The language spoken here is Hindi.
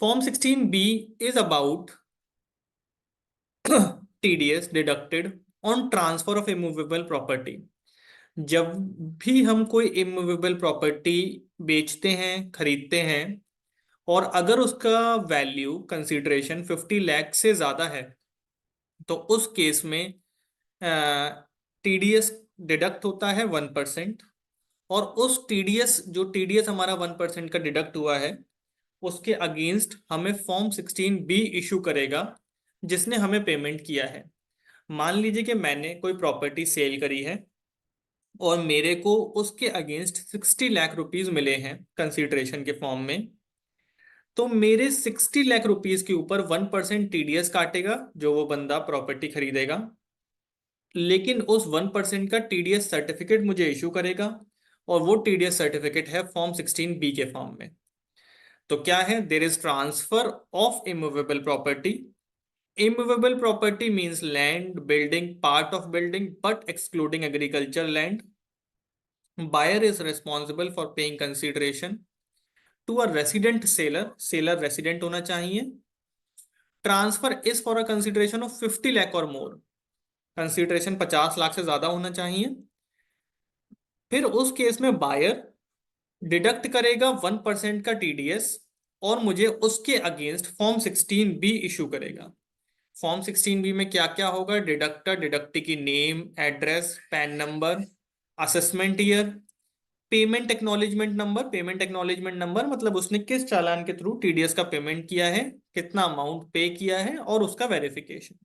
Form 16B is about TDS deducted on transfer of immovable property. जब भी हम कोई इमूवेबल प्रॉपर्टी बेचते हैं, खरीदते हैं, और अगर उसका वैल्यू कंसीडरेशन 50 लाख से ज्यादा है, तो उस केस में TDS डिडक्ट होता है 1%। और उस TDS, जो TDS हमारा 1% का डिडक्ट हुआ है, उसके अगेंस्ट हमें फॉर्म 16B इशू करेगा जिसने हमें पेमेंट किया है। मान लीजिए कि मैंने कोई प्रॉपर्टी सेल करी है और मेरे को उसके अगेंस्ट 60 लाख रुपीज मिले हैं कंसीडरेशन के फॉर्म में। तो मेरे 60 लाख रुपीज के ऊपर 1% TDS काटेगा जो वो बंदा प्रॉपर्टी खरीदेगा, लेकिन उस 1% का TDS सर्टिफिकेट मुझे इशू करेगा, और वो TDS सर्टिफिकेट है फॉर्म 16B के फॉर्म में। तो क्या है? There is transfer of immovable property. Immovable property means land, building, part of building, but excluding agricultural land. Buyer is responsible for paying consideration to a resident seller. Seller resident होना चाहिए. Transfer is for a consideration of 50 lakh or more. Consideration 50 lakh से ज्यादा होना चाहिए। फिर उस केस में बायर डिडक्ट करेगा 1% का TDS और मुझे उसके अगेंस्ट फॉर्म 16B इशू करेगा। फॉर्म 16B में क्या क्या होगा? डिडक्टर, डिडक्टी की name, address, pan number, assessment year, payment acknowledgement number. Payment acknowledgement number मतलब उसने किस चालान के थ्रू TDS का पेमेंट किया है, कितना अमाउंट पे किया है, और उसका वेरिफिकेशन।